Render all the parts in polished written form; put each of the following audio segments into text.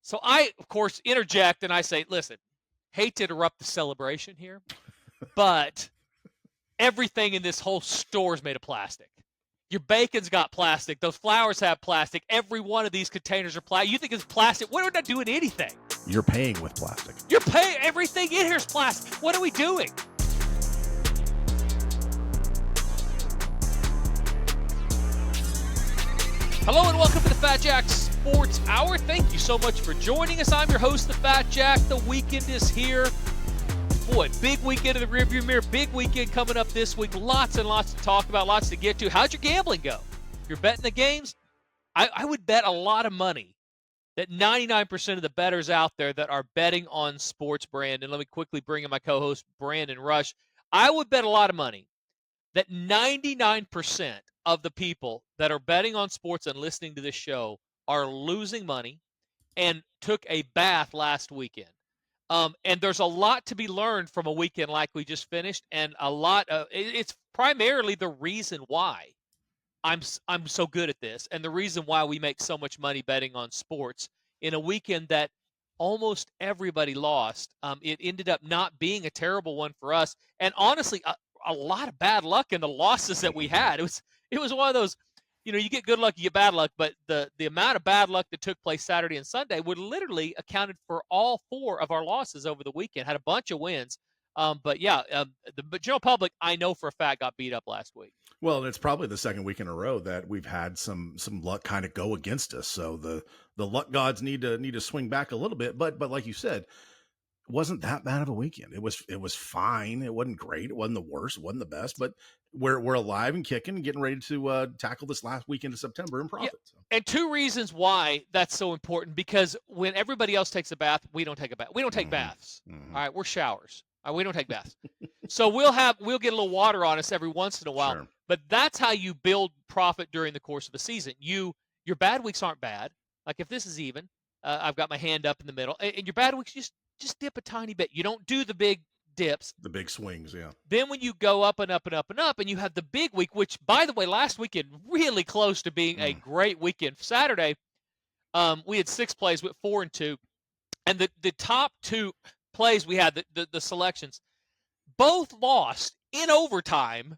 So I, of course, interject and I say, listen, hate to interrupt the celebration here, but everything in this whole store is made of plastic. Your bacon's got plastic. Those flowers have plastic. Every one of these containers are plastic. You think it's plastic? We're not doing anything. You're paying with plastic. You're paying. Everything in here is plastic. What are we doing? Hello and welcome to the Fat Jack Sports Hour. Thank you so much for joining us. I'm your host, the Fat Jack. The weekend is here. Boy, big weekend in the rearview mirror. Big weekend coming up this week. Lots and lots to talk about, lots to get to. How'd your gambling go? If you're betting the games, I would bet a lot of money that 99% of the bettors out there that are betting on sports, Brandon, let me quickly bring in my co-host, Brandon Rush. I would bet a lot of money that 99% of the people that are betting on sports and listening to this show are losing money and took a bath last weekend. And there's a lot to be learned from a weekend like we just finished, and it's primarily the reason why I'm so good at this, and the reason why we make so much money betting on sports in a weekend that almost everybody lost. It ended up not being a terrible one for us, and honestly, a lot of bad luck in the losses that we had. It was one of those, you get good luck, you get bad luck, but the amount of bad luck that took place Saturday and Sunday would literally accounted for all four of our losses over the weekend. Had a bunch of wins. But the general public, I know for a fact, got beat up last week. Well, it's probably the second week in a row that we've had some luck kind of go against us. So the luck gods need to swing back a little bit. But like you said, it wasn't that bad of a weekend. It was fine. It wasn't great. It wasn't the worst. It wasn't the best. But we're alive and kicking and getting ready to tackle this last weekend of September and profit. Yeah. So. And two reasons why that's so important, because when everybody else takes a bath, we don't take a bath. We don't take baths. Mm-hmm. All right, we're showers. We don't take baths. So we'll get a little water on us every once in a while. Sure. But that's how you build profit during the course of the season. Your bad weeks aren't bad. Like if this is even, I've got my hand up in the middle. And your bad weeks, just dip a tiny bit. You don't do the big dips. The big swings, yeah. Then when you go up and up and up and up, and you have the big week, which, by the way, last weekend, really close to being a great weekend. Saturday, we had 6 plays with 4 and 2. And the top 2 plays we had, the selections, both lost in overtime,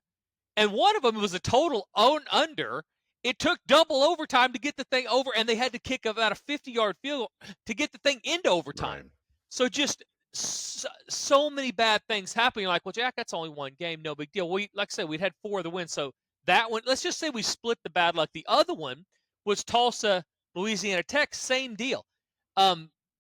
and one of them was a total under. It took double overtime to get the thing over, and they had to kick about a 50-yard field goal to get the thing into overtime. Right. So just so many bad things happening. Like, well, Jack, that's only one game, no big deal. Like I said, we'd had 4 of the wins, so that one, let's just say we split the bad luck. The other one was Tulsa, Louisiana Tech, same deal.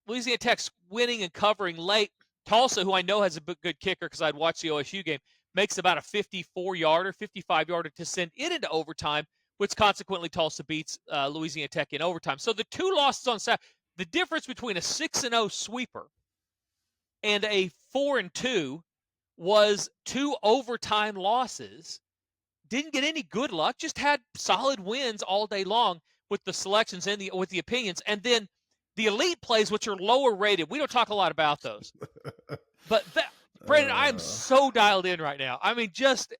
Louisiana Tech's winning and covering late. Tulsa, who I know has a good kicker because I'd watched the OSU game, makes about a 54-yarder, 55-yarder to send it into overtime, which consequently Tulsa beats Louisiana Tech in overtime. So the 2 losses on Saturday, the difference between a 6-0 sweeper and a 4-2 was 2 overtime losses. Didn't get any good luck, just had solid wins all day long with the selections and with the opinions. And then the elite plays, which are lower rated, we don't talk a lot about those. But Brandon, I'm so dialed in right now. I mean, just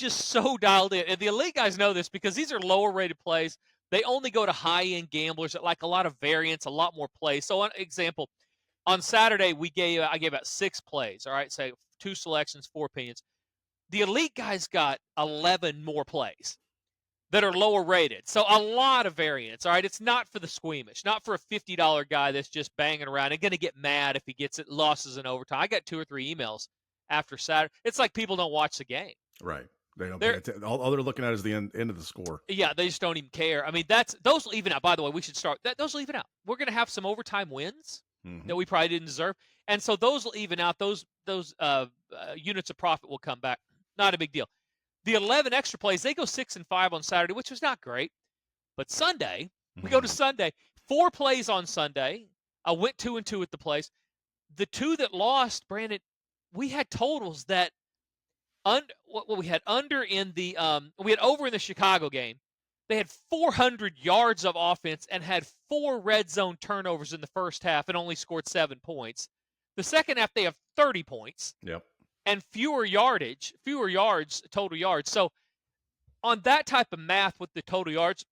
so dialed in. And the elite guys know this because these are lower rated plays. They only go to high-end gamblers that like a lot of variance, a lot more plays. So, an example, on Saturday, I gave out 6 plays, all right? Say 2 selections, 4 opinions. The elite guys got 11 more plays that are lower rated. So a lot of variance, all right? It's not for the squeamish, not for a $50 guy that's just banging around and going to get mad if he gets it losses in overtime. I got 2 or 3 emails after Saturday. It's like people don't watch the game. Right. They don't pay attention. All they're looking at is the end of the score. Yeah, they just don't even care. I mean, those will even out. By the way, we should start. Those will even out. We're going to have some overtime wins that we probably didn't deserve. And so those will even out. Those units of profit will come back. Not a big deal. The 11 extra plays, they go 6 and 5 on Saturday, which was not great. But Sunday, we go to Sunday. 4 plays on Sunday. I went 2 and 2 at the plays. The 2 that lost, Brandon, we had totals that we had under in the we had over in the Chicago game. They had 400 yards of offense and had 4 red zone turnovers in the first half and only scored 7 points. The second half, they have 30 points. Yep. And fewer yards, total yards. So on that type of math with the total yards,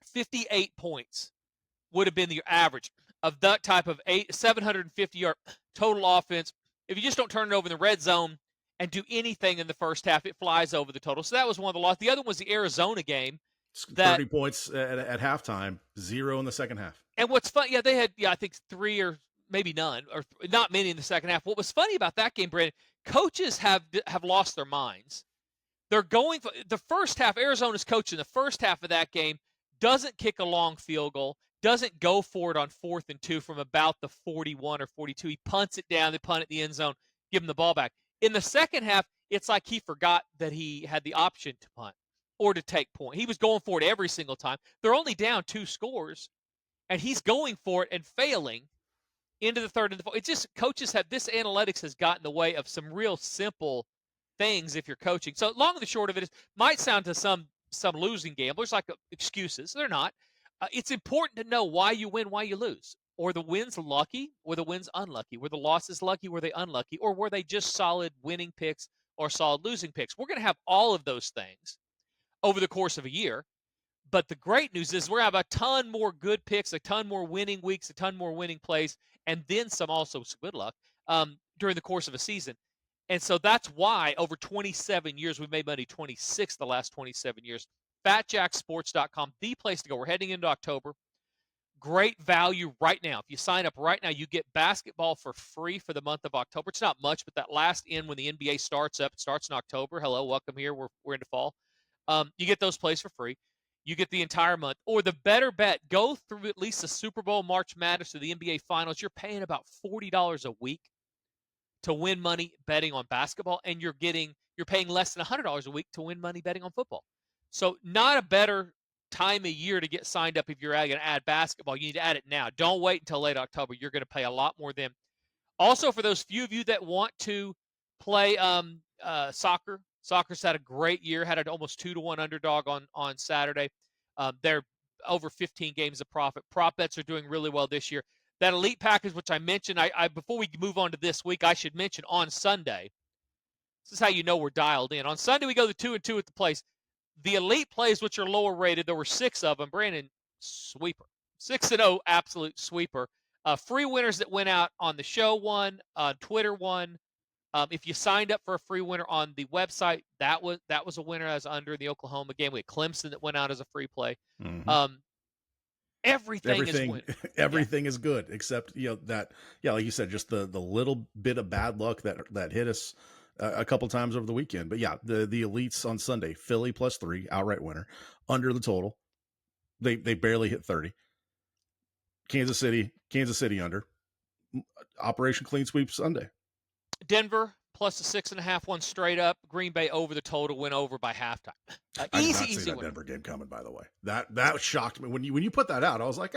58 points would have been the average. of that type of 750-yard total offense, if you just don't turn it over in the red zone and do anything in the first half, it flies over the total. So that was one of the losses. The other one was the Arizona game. 30 points at halftime, 0 in the second half. And what's fun, they had, I think 3 or maybe none, or not many in the second half. What was funny about that game, Brandon, coaches have lost their minds. They're going for the first half. Arizona's coach in the first half of that game doesn't kick a long field goal, doesn't go for it on 4th and 2 from about the 41 or 42. He punts it down, they punt it in the end zone, give him the ball back. In the second half, it's like he forgot that he had the option to punt or to take point. He was going for it every single time. They're only down 2 scores, and he's going for it and failing into the third and the fourth. It's just coaches have this analytics has gotten in the way of some real simple things if you're coaching. So long and the short of it is, might sound to some losing gamblers like excuses. They're not. It's important to know why you win, why you lose. Or the win's lucky, or the win's unlucky. Were the losses lucky, were they unlucky? Or were they just solid winning picks or solid losing picks? We're going to have all of those things over the course of a year. But the great news is we're going to have a ton more good picks, a ton more winning weeks, a ton more winning plays, and then some good luck during the course of a season. And so that's why over 27 years, we've made money 26 the last 27 years. FatJackSports.com, the place to go. We're heading into October. Great value right now. If you sign up right now, you get basketball for free for the month of October. It's not much, but that last in when the NBA starts up, it starts in October. Hello, welcome here. We're into fall. You get those plays for free. You get the entire month. Or the better bet, go through at least the Super Bowl, March Madness, to the NBA Finals. You're paying about $40 a week to win money betting on basketball, and you're paying less than $100 a week to win money betting on football. So not a better time of year to get signed up if you're going to add basketball. You need to add it now. Don't wait until late October. You're going to pay a lot more then. Also, for those few of you that want to play soccer, soccer's had a great year, had an almost 2-1 underdog on Saturday. They're over 15 games of profit. Prop bets are doing really well this year. That elite package, which I mentioned, I before we move on to this week, I should mention on Sunday. This is how you know we're dialed in. On Sunday, we go the 2-2 at the place. The elite plays, which are lower rated, there were 6 of them. Brandon, sweeper. 6-0, absolute sweeper. Free winners that went out on the show won, Twitter won. If you signed up for a free winner on the website, that was a winner as under the Oklahoma game. We had Clemson that went out as a free play. Mm-hmm. Everything is winning. Everything is good, except like you said, just the little bit of bad luck that hit us a couple times over the weekend. But yeah, the elites on Sunday, Philly +3 outright winner, under the total. They barely hit 30. Kansas City under. Operation Clean Sweep Sunday. Denver +6.5 one straight up. Green Bay over the total, went over by halftime. I did not see that Denver game coming, by the way. That shocked me when you put that out. I was like,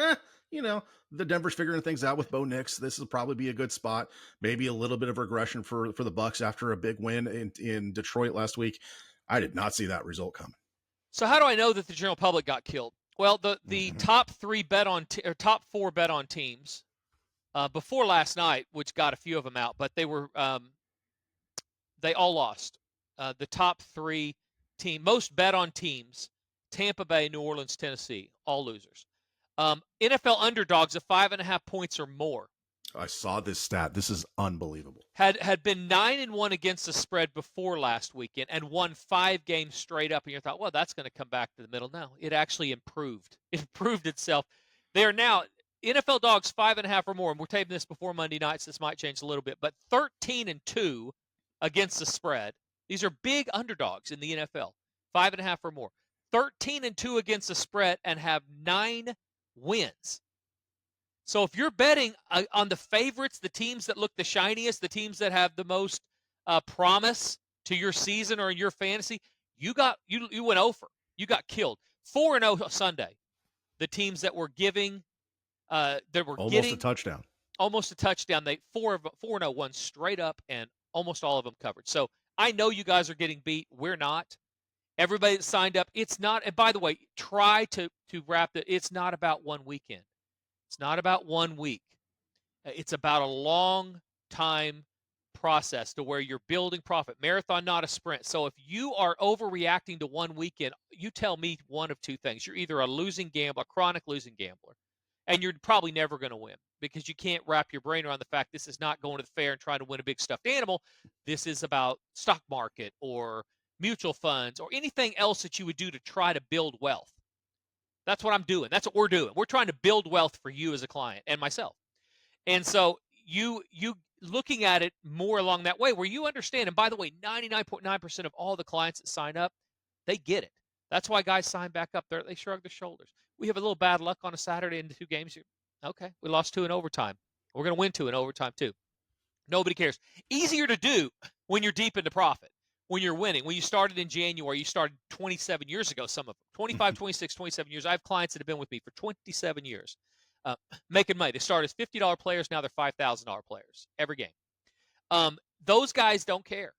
the Denver's figuring things out with Bo Nix. This will probably be a good spot. Maybe a little bit of regression for the Bucs after a big win in Detroit last week. I did not see that result coming. So how do I know that the general public got killed? Well, the mm-hmm. top 4 bet on teams before last night, which got a few of them out, but they were they all lost. The top 3 most bet on teams: Tampa Bay, New Orleans, Tennessee, all losers. NFL underdogs of 5.5 points or more. I saw this stat. This is unbelievable. Had been 9-1 against the spread before last weekend and won 5 games straight up. And you thought, well, that's going to come back to the middle. No, it actually improved. It improved itself. They are now NFL dogs 5.5 or more. And we're taping this before Monday night, so this might change a little bit. But 13-2 against the spread. These are big underdogs in the NFL. 5.5 or more. 13-2 against the spread and have 9 wins. So if you're betting on the favorites, the teams that look the shiniest, the teams that have the most promise to your season or your fantasy, you went over. You got killed. 4-0 Sunday. The teams that were giving almost a touchdown. Almost a touchdown. They 4-0 won straight up, and almost all of them covered. So I know you guys are getting beat. We're not. Everybody that signed up, it's not. And by the way, try to wrap it. It's not about one weekend. It's not about 1 week. It's about a long time process to where you're building profit. Marathon, not a sprint. So if you are overreacting to one weekend, you tell me one of 2 things. You're either a losing gambler, a chronic losing gambler, and you're probably never going to win. because you can't wrap your brain around the fact this is not going to the fair and trying to win a big stuffed animal. This is about stock market or mutual funds or anything else that you would do to try to build wealth. That's what I'm doing. That's what we're doing. We're trying to build wealth for you as a client and myself. And so you looking at it more along that way where you understand, and by the way, 99.9% of all the clients that sign up, they get it. That's why guys sign back up there. They shrug their shoulders. We have a little bad luck on a Saturday in the 2 games. Okay, we lost 2 in overtime. We're going to win 2 in overtime too. Nobody cares. Easier to do when you're deep into profit, when you're winning. When you started in January, you started 27 years ago, some of them. 25, 26, 27 years. I have clients that have been with me for 27 years making money. They start as $50 players. Now they're $5,000 players every game. Those guys don't care.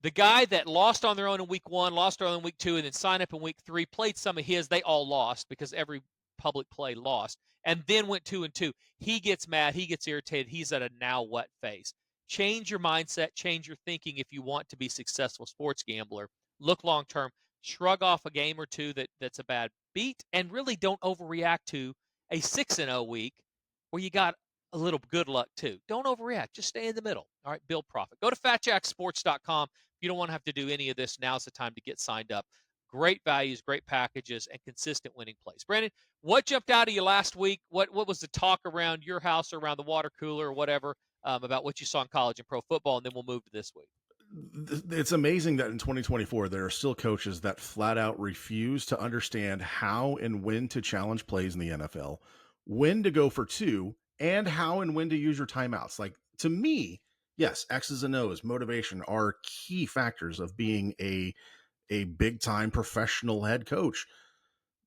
The guy that lost on their own in week 1, lost on their own in week 2, and then signed up in week 3, played some of his. They all lost because every public play lost, and then went 2-2. He gets mad. He gets irritated. He's at a now what phase. Change your mindset. Change your thinking if you want to be a successful sports gambler. Look long term. Shrug off a game or two that's a bad beat, and really don't overreact to a 6-0 week where you got a little good luck too. Don't overreact. Just stay in the middle. All right, build profit. Go to fatjacksports.com. If you don't want to have to do any of this, now's the time to get signed up. Great values, great packages, and consistent winning plays. Brandon, what jumped out of you last week? What was the talk around your house or around the water cooler or whatever about what you saw in college and pro football? And then we'll move to this week. It's amazing that in 2024, there are still coaches that flat out refuse to understand how and when to challenge plays in the NFL, when to go for 2, and how and when to use your timeouts. Like, to me, yes, X's and O's, motivation are key factors of being a big time professional head coach.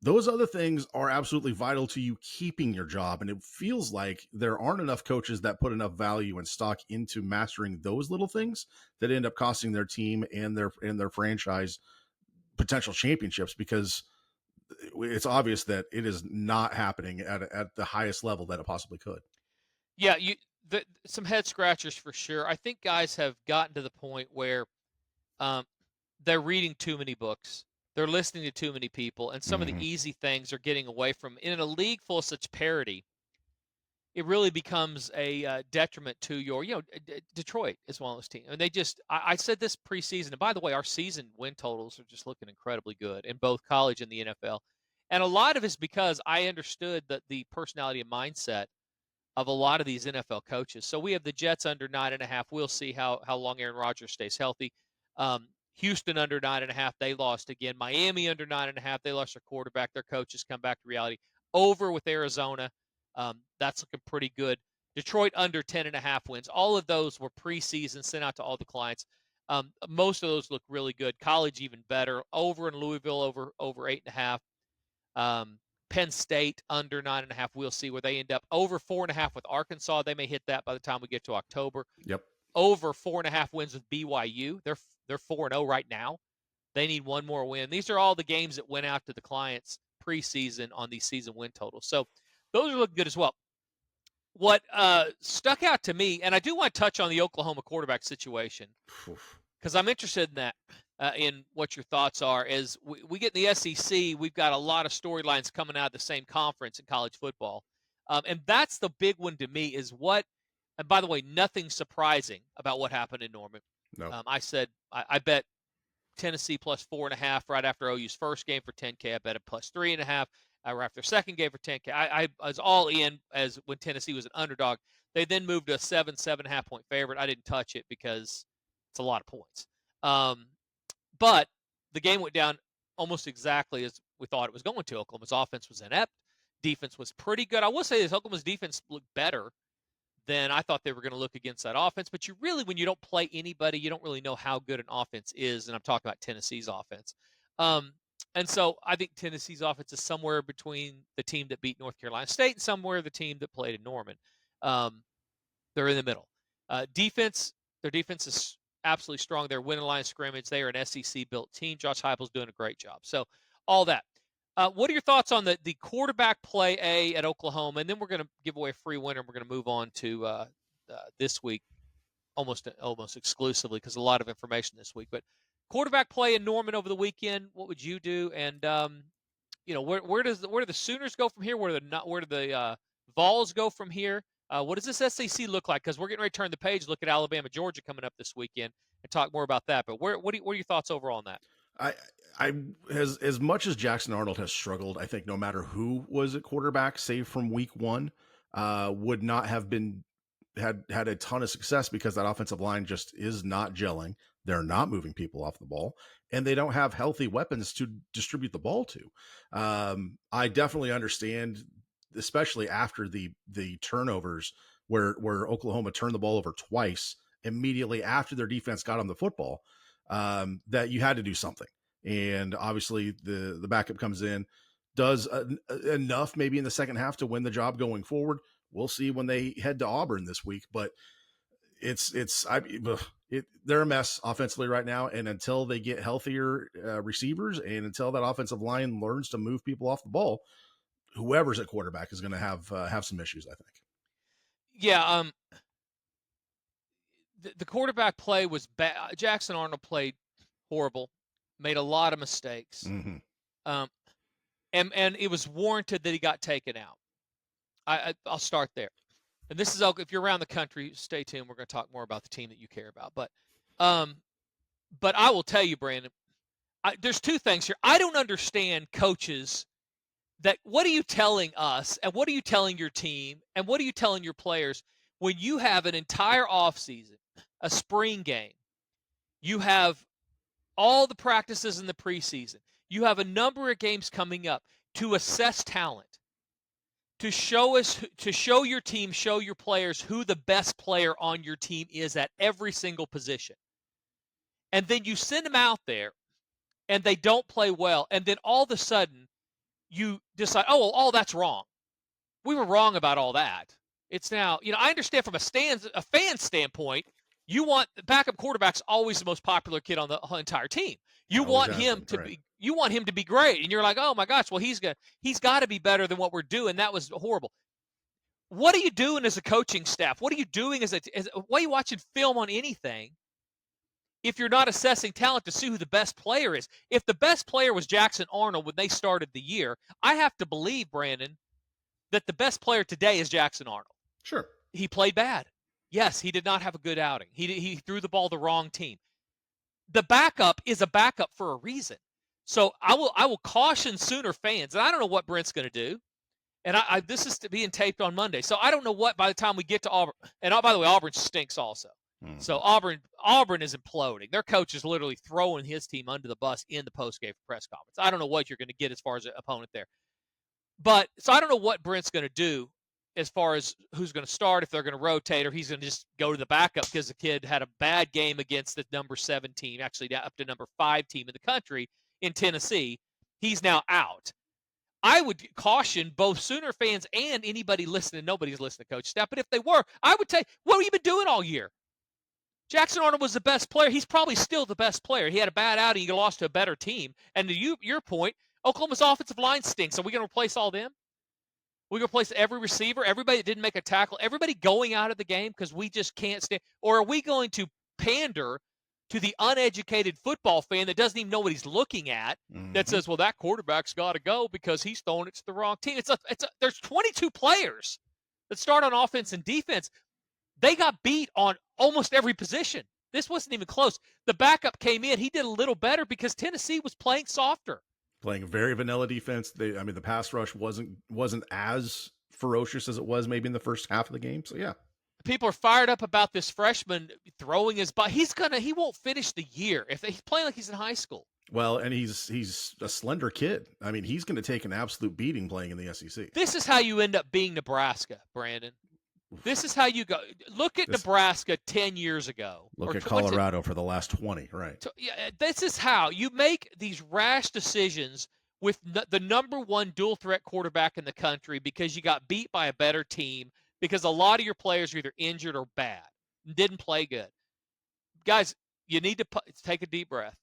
Those other things are absolutely vital to you keeping your job. And it feels like there aren't enough coaches that put enough value and stock into mastering those little things that end up costing their team and their franchise potential championships, because it's obvious that it is not happening at the highest level that it possibly could. Yeah, some head scratchers for sure. I think guys have gotten to the point where they're reading too many books. They're listening to too many people, and some of the easy things are getting away from. In a league full of such parity, it really becomes a detriment to your, Detroit is one of those teams. And I said this preseason, and by the way, our season win totals are just looking incredibly good in both college and the NFL. And a lot of it's because I understood that the personality and mindset of a lot of these NFL coaches. So we have the Jets under 9.5. We'll see how long Aaron Rodgers stays healthy. Houston under 9.5. They lost again. Miami under 9.5. They lost their quarterback. Their coaches come back to reality. Over with Arizona. That's looking pretty good. Detroit under 10.5 wins. All of those were preseason, sent out to all the clients. Most of those look really good. College even better. Over in Louisville over 8.5. Penn State under 9.5. We'll see where they end up. Over 4.5 with Arkansas. They may hit that by the time we get to October. Yep. Over 4.5 wins with BYU. They're 4-0 right now. They need one more win. These are all the games that went out to the clients preseason on these season win totals. So those are looking good as well. What stuck out to me, and I do want to touch on the Oklahoma quarterback situation because I'm interested in that, in what your thoughts are. As we get in the SEC, we've got a lot of storylines coming out of the same conference in college football. And that's the big one to me is what, and by the way, nothing surprising about what happened in Norman. No. I said I bet Tennessee plus 4.5 right after OU's first game for 10K. I bet it plus 3.5 right after their second game for 10K. I was all in as when Tennessee was an underdog. They then moved to a 7.5 point favorite. I didn't touch it because it's a lot of points. But the game went down almost exactly as we thought it was going to. Oklahoma's offense was inept. Defense was pretty good. I will say this, Oklahoma's defense looked better than I thought they were going to look against that offense. But you really, when you don't play anybody, you don't really know how good an offense is. And I'm talking about Tennessee's offense. And so I think Tennessee's offense is somewhere between the team that beat North Carolina State and somewhere the team that played in Norman. They're in the middle. Their defense is absolutely strong. They're winning line of scrimmage. They are an SEC-built team. Josh Heupel's doing a great job. So all that. What are your thoughts on the quarterback play A at Oklahoma? And then we're going to give away a free winner, and we're going to move on to this week almost exclusively because a lot of information this week. But quarterback play in Norman over the weekend, what would you do? And where do the Sooners go from here? Where do the Vols go from here. What does this SEC look like? Because we're getting ready to turn the page, look at Alabama, Georgia coming up this weekend, and talk more about that. But what are your thoughts overall on that? I, I, as much as Jackson Arnold has struggled, I think no matter who was at quarterback, save from week one, would not have been had a ton of success because that offensive line just is not gelling. They're not moving people off the ball, and they don't have healthy weapons to distribute the ball to. I definitely understand, especially after the turnovers where Oklahoma turned the ball over twice immediately after their defense got on the football, that you had to do something. And obviously the backup comes in, does enough maybe in the second half to win the job going forward. We'll see when they head to Auburn this week, but they're a mess offensively right now. And until they get healthier receivers and until that offensive line learns to move people off the ball, whoever's at quarterback is going to have some issues, I think. Yeah, the quarterback play was bad. Jackson Arnold played horrible, made a lot of mistakes, Mm-hmm. And it was warranted that he got taken out. I'll start there. And this is if you're around the country, stay tuned. We're going to talk more about the team that you care about. But I will tell you, Brandon, there's two things here. I don't understand coaches that what are you telling us and what are you telling your team and what are you telling your players when you have an entire offseason, a spring game, you have all the practices in the preseason, you have a number of games coming up to assess talent, to show your team, show your players who the best player on your team is at every single position. And then you send them out there and they don't play well. And then all of a sudden you decide, oh, that's wrong. We were wrong about all that. It's now, I understand from a fan standpoint, you want the backup quarterback's always the most popular kid on the entire team. You want him to be great. And you're like, oh my gosh, well, he's got to be better than what we're doing. That was horrible. What are you doing as a coaching staff? What are you doing why are you watching film on anything if you're not assessing talent to see who the best player is? If the best player was Jackson Arnold when they started the year, I have to believe, Brandon, that the best player today is Jackson Arnold. Sure. He played bad. Yes, he did not have a good outing. He threw the ball the wrong team. The backup is a backup for a reason. So I will caution Sooner fans, and I don't know what Brent's going to do. And this is being taped on Monday, so I don't know what by the time we get to Auburn. And by the way, Auburn stinks also. Mm-hmm. So Auburn is imploding. Their coach is literally throwing his team under the bus in the postgame press conference. I don't know what you're going to get as far as an opponent there. But so I don't know what Brent's going to do as far as who's going to start, if they're going to rotate, or he's going to just go to the backup because the kid had a bad game against the number 7 team, actually up to number 5 team in the country in Tennessee. He's now out. I would caution both Sooner fans and anybody listening. Nobody's listening to Coach Staff, but if they were, I would say, what have you been doing all year? Jackson Arnold was the best player. He's probably still the best player. He had a bad outing. He lost to a better team. And to your point, Oklahoma's offensive line stinks. Are we going to replace all them? We're going to replace every receiver, everybody that didn't make a tackle, everybody going out of the game because we just can't stand? Or are we going to pander to the uneducated football fan that doesn't even know what he's looking at, that says, well, that quarterback's got to go because he's throwing it to the wrong team? There's 22 players that start on offense and defense. They got beat on almost every position. This wasn't even close. The backup came in. He did a little better because Tennessee was playing softer. Playing a very vanilla defense. The pass rush wasn't as ferocious as it was maybe in the first half of the game. So yeah. People are fired up about this freshman throwing his body. He won't finish the year if he's playing like he's in high school. Well, and he's a slender kid. I mean, he's going to take an absolute beating playing in the SEC. This is how you end up being Nebraska, Brandon. This is how you go. Look at Nebraska 10 years ago. Look at Colorado for the last 20, right? This is how you make these rash decisions with the number 1 dual threat quarterback in the country because you got beat by a better team, because a lot of your players are either injured or bad, didn't play good. Guys, you need to take a deep breath.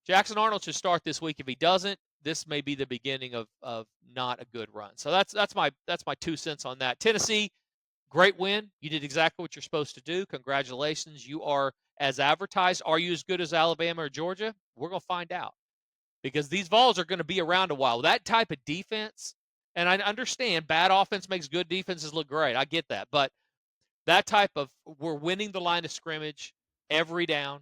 Jackson Arnold should start this week. If he doesn't, this may be the beginning of not a good run. So that's my 2 cents on that. Tennessee, great win. You did exactly what you're supposed to do. Congratulations. You are as advertised. Are you as good as Alabama or Georgia? We're going to find out, because these Vols are going to be around a while. That type of defense, And I understand bad offense makes good defenses look great. I get that. But that type of we're winning the line of scrimmage every down.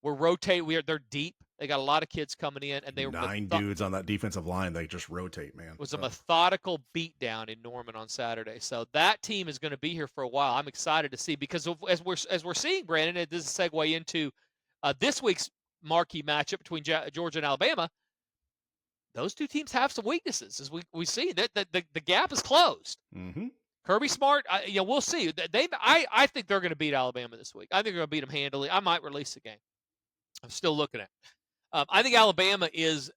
We're rotating. They're deep. They got a lot of kids coming in, and they were 9 dudes on that defensive line. They just rotate, man. was a methodical beatdown in Norman on Saturday. So that team is going to be here for a while. I'm excited to see because as we're seeing, Brandon, this is a segue into this week's marquee matchup between Georgia and Alabama. Those two teams have some weaknesses, as we see that the gap is closed. Mm-hmm. Kirby Smart, we'll see. I think they're going to beat Alabama this week. I think they're going to beat them handily. I might release the game. I'm still looking at it. I think Alabama has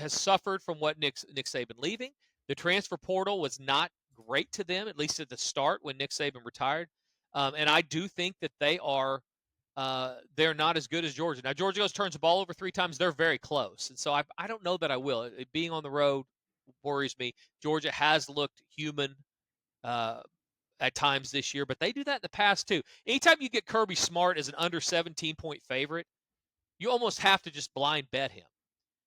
suffered from what Nick Saban leaving. The transfer portal was not great to them, at least at the start when Nick Saban retired. And I do think that they're not as good as Georgia. Now, Georgia turns the ball over 3 times. They're very close. And so I don't know that I will. Being on the road worries me. Georgia has looked human at times this year, but they do that in the past too. Anytime you get Kirby Smart as an under 17-point favorite, you almost have to just blind bet him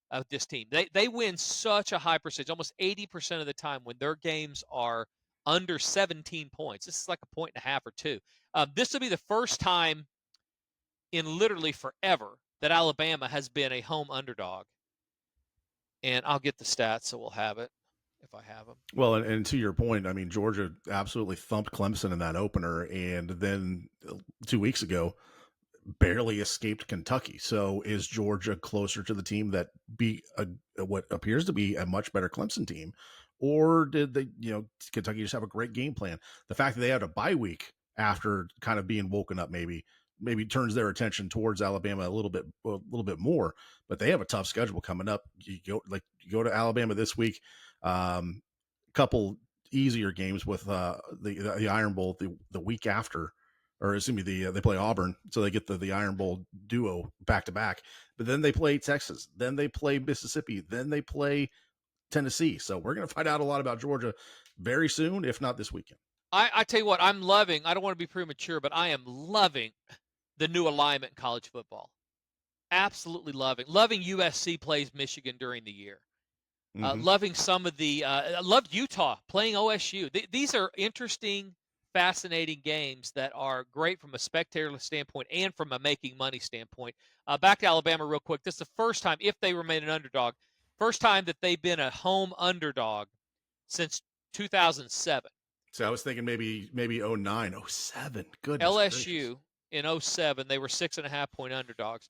of this team. They win such a high percentage, almost 80% of the time when their games are under 17 points. This is like a point and a half or 2. This will be the first time in literally forever that Alabama has been a home underdog. And I'll get the stats, so we'll have it if I have them. Well, and to your point, I mean, Georgia absolutely thumped Clemson in that opener, and then 2 weeks ago, barely escaped Kentucky. So is Georgia closer to the team that beat what appears to be a much better Clemson team? Or did Kentucky just have a great game plan? The fact that they had a bye week after kind of being woken up maybe turns their attention towards Alabama a little bit more, but they have a tough schedule coming up. You go to Alabama this week, couple easier games with the Iron Bowl the week after, or excuse me, they play Auburn, so they get the Iron Bowl duo back to back. But then they play Texas, then they play Mississippi, then they play Tennessee. So we're going to find out a lot about Georgia very soon, if not this weekend. I tell you what, I'm loving. I don't want to be premature, but I am loving the new alignment in college football. Absolutely loving USC plays Michigan during the year. Loving some of the I loved Utah playing OSU. These are interesting, fascinating games that are great from a spectator standpoint and from a making money standpoint. Back to Alabama real quick. This is the first time, if they remain an underdog, first time that they've been a home underdog since 2007. So I was thinking maybe 09, 07. Goodness LSU gracious. In 07, they were 6.5-point underdogs.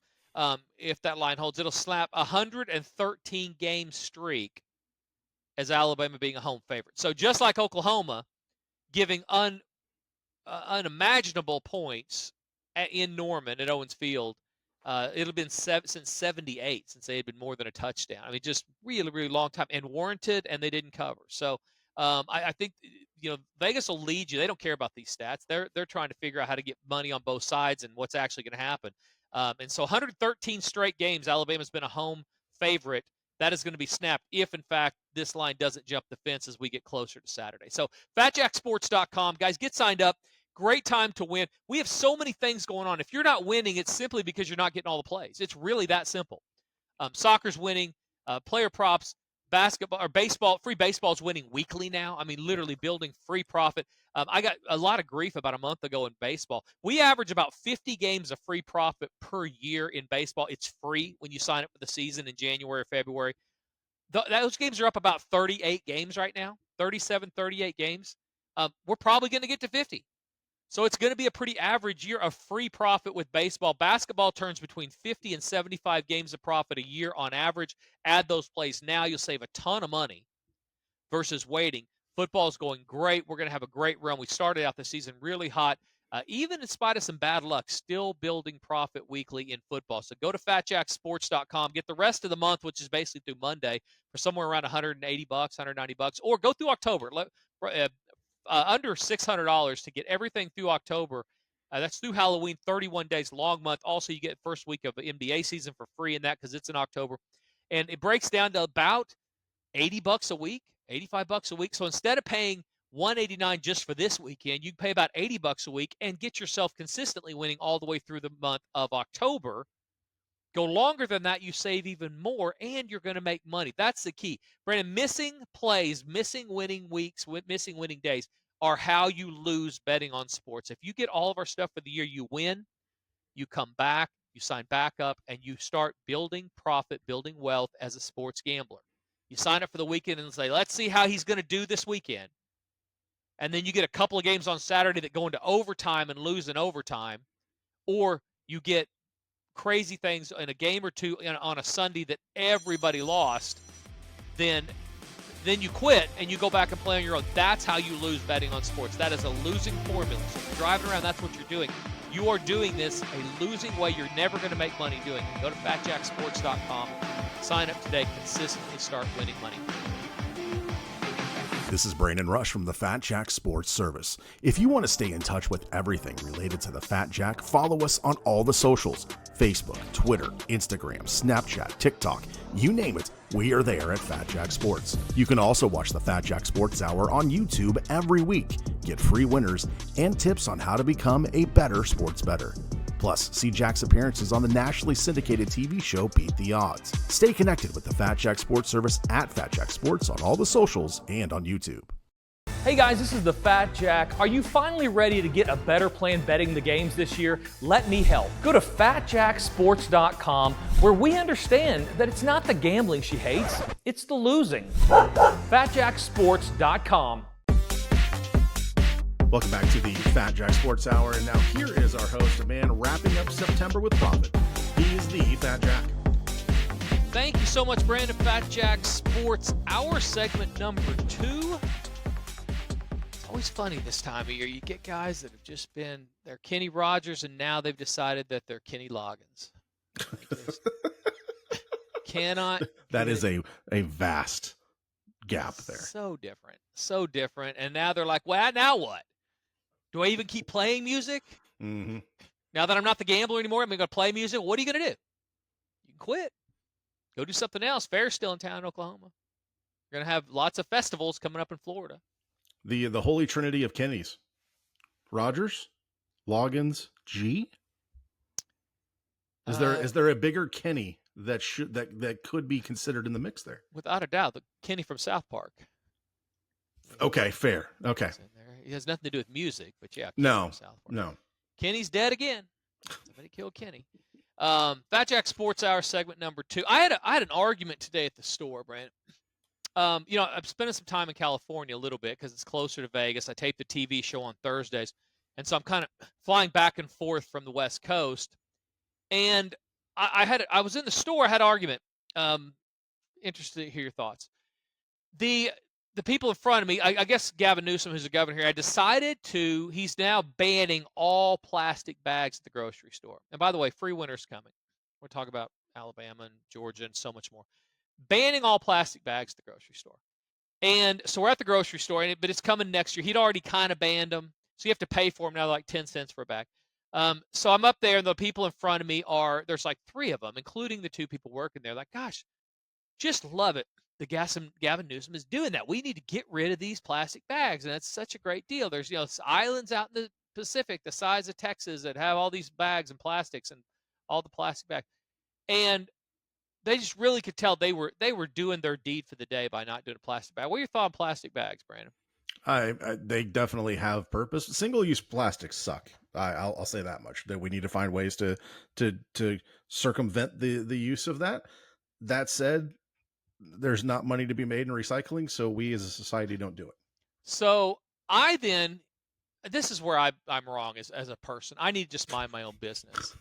If that line holds, it'll slap 113 game streak as Alabama being a home favorite. So just like Oklahoma, giving unimaginable points in Norman at Owens Field, it'll have been since 78 since they had been more than a touchdown. I mean, just really, really long time and warranted, and they didn't cover. So I think Vegas will lead you. They don't care about these stats. They're trying to figure out how to get money on both sides and what's actually going to happen. And so 113 straight games, Alabama's been a home favorite. That is going to be snapped if, in fact, this line doesn't jump the fence as we get closer to Saturday. So FatJackSports.com. Guys, get signed up. Great time to win. We have so many things going on. If you're not winning, it's simply because you're not getting all the plays. It's really that simple. Soccer's winning. Player props. Basketball or baseball, free baseball is winning weekly now. I mean, literally building free profit. I got a lot of grief about a month ago in baseball. We average about 50 games of free profit per year in baseball. It's free when you sign up for the season in January or February. Those games are up about 38 games right now, 37, 38 games. We're probably going to get to 50. So it's going to be a pretty average year of free profit with baseball. Basketball turns between 50 and 75 games of profit a year on average. Add those plays now, you'll save a ton of money versus waiting. Football's going great. We're going to have a great run. We started out the season really hot. Even in spite of some bad luck, still building profit weekly in football. So go to FatJackSports.com. Get the rest of the month, which is basically through Monday, for somewhere around $180, $190. Or go through October. Under $600 to get everything through October. That's through Halloween, 31 days, long month. Also, you get first week of the NBA season for free in that because it's in October. And it breaks down to about $80 a week, $85 a week. So instead of paying $189 just for this weekend, you can pay about $80 a week and get yourself consistently winning all the way through the month of October Go longer than that, you save even more, and you're going to make money. That's the key. Brandon, missing plays, missing winning weeks, missing winning days are how you lose betting on sports. If you get all of our stuff for the year, you win, you come back, you sign back up, and you start building profit, building wealth as a sports gambler. You sign up for the weekend and say, let's see how he's going to do this weekend. And then you get a couple of games on Saturday that go into overtime and lose in overtime, or you get crazy things in a game or two on a Sunday that everybody lost, then you quit and you go back and play on your own. That's how you lose betting on sports. That is a losing formula. So if you're driving around, that's what you're doing. You are doing this a losing way. You're never going to make money doing it. Go to fatjacksports.com. Sign up today. Consistently start winning money. This is Brandon Rush from the Fat Jack Sports Service. If you want to stay in touch with everything related to the Fat Jack, follow us on all the socials: Facebook, Twitter, Instagram, Snapchat, TikTok, you name it, we are there at Fat Jack Sports. You can also watch the Fat Jack Sports Hour on YouTube every week. Get free winners and tips on how to become a better sports bettor. Plus, see Jack's appearances on the nationally syndicated TV show Beat the Odds. Stay connected with the Fat Jack Sports Service at Fat Jack Sports on all the socials and on YouTube. Hey guys, this is the Fat Jack. Are you finally ready to get a better plan betting the games this year? Let me help. Go to fatjacksports.com, where we understand that it's not the gambling she hates, it's the losing. fatjacksports.com. Welcome back to the Fat Jack Sports Hour, and now here is our host, a man wrapping up September with profit. He is the Fat Jack. Thank you so much, Brandon. Fat Jack Sports Hour, segment number 2. It's always funny this time of year. You get guys that have just been, they're Kenny Rogers, and now they've decided that they're Kenny Loggins. Cannot. That is a vast gap there. So different. So different. And now they're like, well, now what? Do I even keep playing music? Mm-hmm. Now that I'm not the gambler anymore, I'm going to play music. What are you going to do? You can quit. Go do something else. Fair's still in town in Oklahoma. We're going to have lots of festivals coming up in Florida. The holy trinity of Kennys: Rogers, Loggins, G. Is there a bigger Kenny that could be considered in the mix there? Without a doubt, the Kenny from South Park. Okay, fair. Okay. It has nothing to do with music, but yeah. No, South Park. no. Kenny's dead again. Somebody killed Kenny. Fat Jack Sports Hour, segment number 2. I had an argument today at the store, Brent. I'm spending some time in California a little bit because it's closer to Vegas. I tape the TV show on Thursdays, and so I'm kind of flying back and forth from the West Coast. And I was in the store. I had an argument. Interested to hear your thoughts. The people in front of me, I guess Gavin Newsom, who's the governor here, he's now banning all plastic bags at the grocery store. And by the way, free winter's coming. We're talking about Alabama and Georgia and so much more. Banning all plastic bags at the grocery store. And so we're at the grocery store, but it's coming next year. He'd already kind of banned them. So you have to pay for them now, like 10 cents for a bag. So I'm up there, and the people in front of me there's like 3 of them, including the 2 people working there. Like, gosh, just love it. Gavin Newsom is doing that. We need to get rid of these plastic bags, and that's such a great deal. There's islands out in the Pacific the size of Texas that have all these bags and plastics and all the plastic bags. And they just really could tell they were doing their deed for the day by not doing a plastic bag. What are your thoughts on plastic bags, Brandon? They definitely have purpose. Single-use plastics suck. I'll say that much. That we need to find ways to circumvent the use of that. That said, there's not money to be made in recycling, so we as a society don't do it. So this is where I'm wrong as a person. I need to just mind my own business.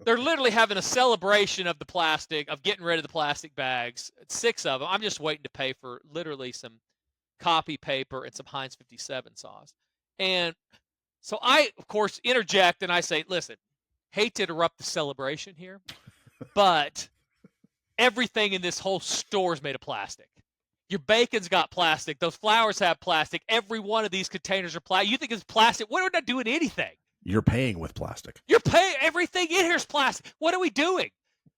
They're literally having a celebration of the plastic, of getting rid of the plastic bags. 6 of them. I'm just waiting to pay for literally some copy paper and some Heinz 57 sauce. And so I, of course, interject and I say, listen, hate to interrupt the celebration here, but everything in this whole store is made of plastic. Your bacon's got plastic. Those flowers have plastic. Every one of these containers are plastic. You think it's plastic? We're not doing anything. You're paying with plastic. You're paying. Everything in here is plastic. What are we doing?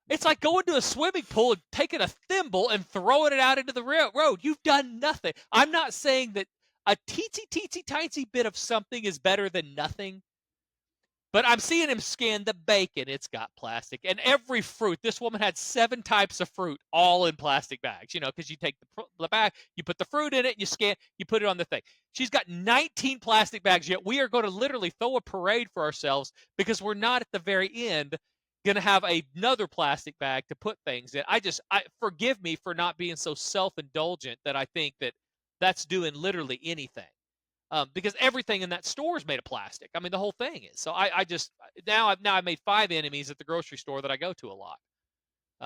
It's like going to a swimming pool and taking a thimble and throwing it out into the road. You've done nothing. I'm not saying that a teensy bit of something is better than nothing. But I'm seeing him scan the bacon. It's got plastic. And every fruit. This woman had 7 types of fruit, all in plastic bags, because you take the bag, you put the fruit in it, you scan, you put it on the thing. She's got 19 plastic bags, yet we are going to literally throw a parade for ourselves because we're not at the very end going to have another plastic bag to put things in. Forgive me for not being so self-indulgent that I think that that's doing literally anything. Because everything in that store is made of plastic. I mean, the whole thing is. So I've made 5 enemies at the grocery store that I go to a lot.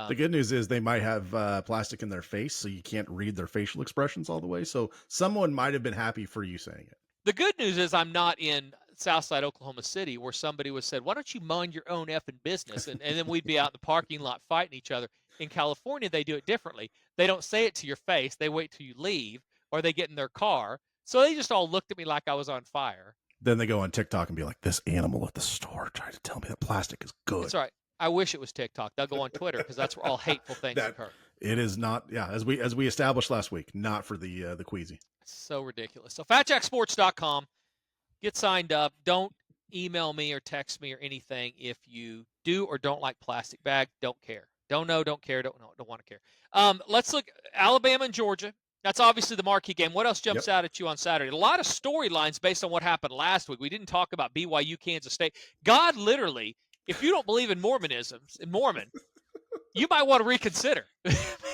The good news is they might have plastic in their face, so you can't read their facial expressions all the way. So someone might have been happy for you saying it. The good news is I'm not in Southside Oklahoma City where somebody was said, why don't you mind your own effing business? And then we'd be out in the parking lot fighting each other. In California, they do it differently. They don't say it to your face. They wait till you leave or they get in their car. So they just all looked at me like I was on fire. Then they go on TikTok and be like, this animal at the store tried to tell me that plastic is good. That's right. I wish it was TikTok. They'll go on Twitter because that's where all hateful things occur. It is not, as we established last week, not for the queasy. It's so ridiculous. So FatJackSports.com, get signed up. Don't email me or text me or anything if you do or don't like plastic bag. Don't care. Don't know, don't care, don't want to care. Let's look Alabama and Georgia. That's obviously the marquee game. What else jumps out at you on Saturday? A lot of storylines based on what happened last week. We didn't talk about BYU, Kansas State. God literally, if you don't believe in Mormon, you might want to reconsider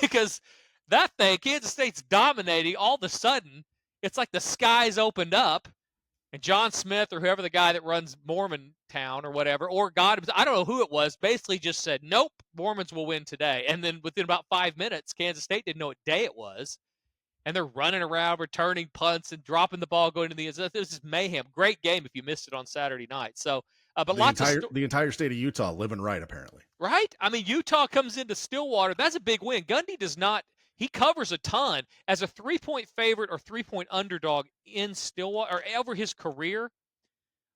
because that thing, Kansas State's dominating. All of a sudden, it's like the skies opened up and John Smith or whoever the guy that runs Mormon Town or whatever, or God, I don't know who it was, basically just said, nope, Mormons will win today. And then within about 5 minutes, Kansas State didn't know what day it was. And they're running around, returning punts, and dropping the ball, going to the end zone. This is mayhem. Great game if you missed it on Saturday night. So, but the entire state of Utah living right, apparently. Right? I mean, Utah comes into Stillwater. That's a big win. Gundy does not. He covers a ton as a 3-point favorite or 3-point underdog in Stillwater or over his career.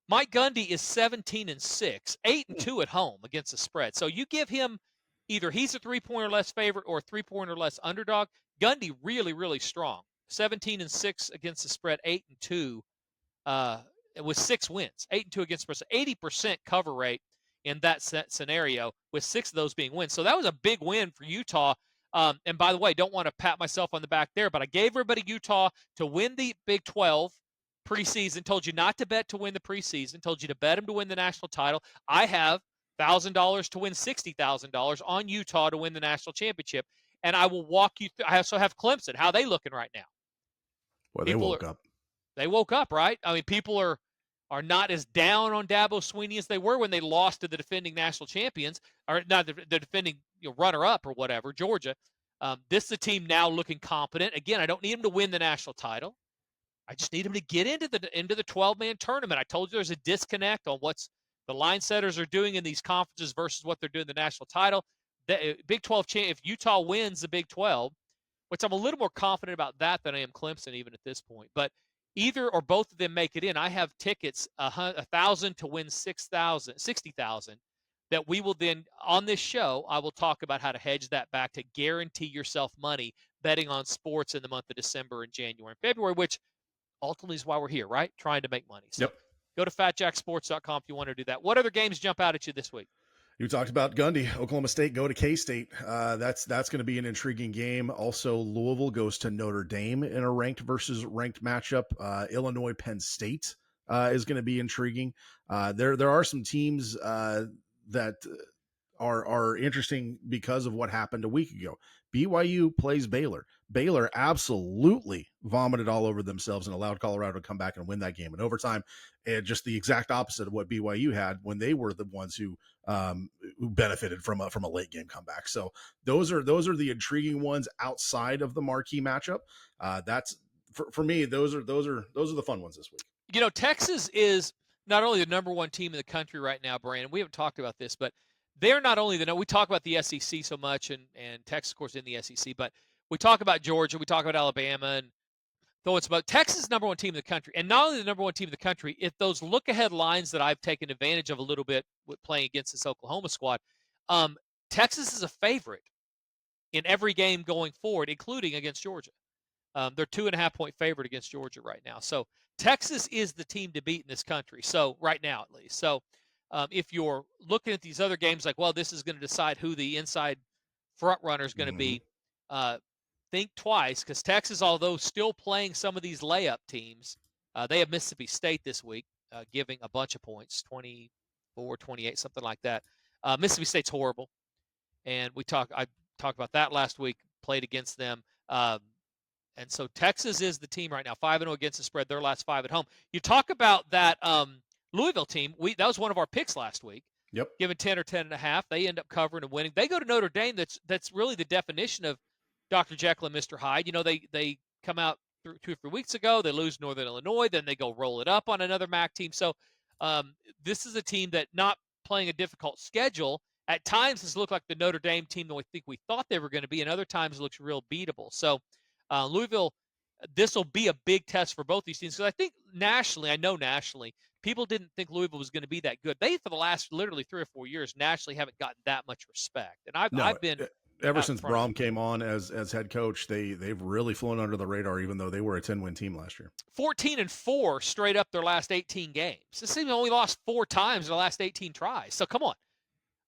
Mike Gundy is 17-6, 8-2 at home against the spread. So you give him either he's a 3-point or less favorite or a 3-point or less underdog. Gundy really, really strong. 17-6 against the spread, 8-2 with 6 wins. 8-2 against the spread. 80% cover rate in that scenario with 6 of those being wins. So that was a big win for Utah. And by the way, don't want to pat myself on the back there, but I gave everybody Utah to win the Big 12 preseason, told you not to bet to win the preseason, told you to bet them to win the national title. I have $1,000 to win $60,000 on Utah to win the national championship. And I will walk you through. I also have Clemson. How are they looking right now? Well, they woke up. They woke up, right? I mean, people are not as down on Dabo Swinney as they were when they lost to the defending national champions, or not the defending runner-up or whatever, Georgia. This is a team now looking competent. Again, I don't need them to win the national title. I just need them to get into the 12-man tournament. I told you there's a disconnect on what's the line setters are doing in these conferences versus what they're doing in the national title. The Big 12 if Utah wins the Big 12, which I'm a little more confident about that than I am Clemson even at this point. But either or both of them make it in. I have tickets 1,000 to win 60,000 that we will then on this show. I will talk about how to hedge that back to guarantee yourself money betting on sports in the month of December and January and February, which ultimately is why we're here, right? Trying to make money. So go to FatJackSports.com if you want to do that. What other games jump out at you this week? You talked about Gundy, Oklahoma State go to K-State. That's going to be an intriguing game. Also, Louisville goes to Notre Dame in a ranked versus ranked matchup. Illinois, Penn State is going to be intriguing. There are some teams that are interesting because of what happened a week ago. BYU plays Baylor. Baylor absolutely vomited all over themselves and allowed Colorado to come back and win that game in overtime. And just the exact opposite of what BYU had when they were the ones who benefited from a late game comeback. So those are the intriguing ones outside of the marquee matchup. That's for me. Those are the fun ones this week. Texas is not only the number one team in the country right now, Brandon. We haven't talked about this, but they're not only we talk about the SEC so much, and Texas, of course, in the SEC, but we talk about Georgia, we talk about Alabama, and though it's about Texas is number one team in the country, and not only the number one team in the country, if those look-ahead lines that I've taken advantage of a little bit with playing against this Oklahoma squad, Texas is a favorite in every game going forward, including against Georgia. They're 2.5-point favorite against Georgia right now. So Texas is the team to beat in this country. So right now, at least. So if you're looking at these other games like, well, this is going to decide who the inside front runner is going to be, think twice, because Texas, although still playing some of these layup teams, they have Mississippi State this week, giving a bunch of points, 24, 28, something like that. Mississippi State's horrible, and I talked about that last week, played against them. And so Texas is the team right now, 5-0 against the spread, their last 5 at home. You talk about that Louisville team. That was one of our picks last week. Yep. Given 10 or 10.5, they end up covering and winning. They go to Notre Dame. That's really the definition of Dr. Jekyll and Mr. Hyde. You know, they come out 2 or 3 weeks ago. They lose Northern Illinois. Then they go roll it up on another MAC team. So this is a team that, not playing a difficult schedule, at times has looked like the Notre Dame team that we thought they were going to be, and other times it looks real beatable. So Louisville, this will be a big test for both these teams, because I think nationally, people didn't think Louisville was going to be that good. They, for the last literally 3 or 4 years, nationally haven't gotten that much respect. And I've been ever since Brom came on as head coach, they've really flown under the radar, even though they were a 10-win team last year. 14-4 straight up their last 18 games. This team only lost 4 times in the last 18 tries. So come on.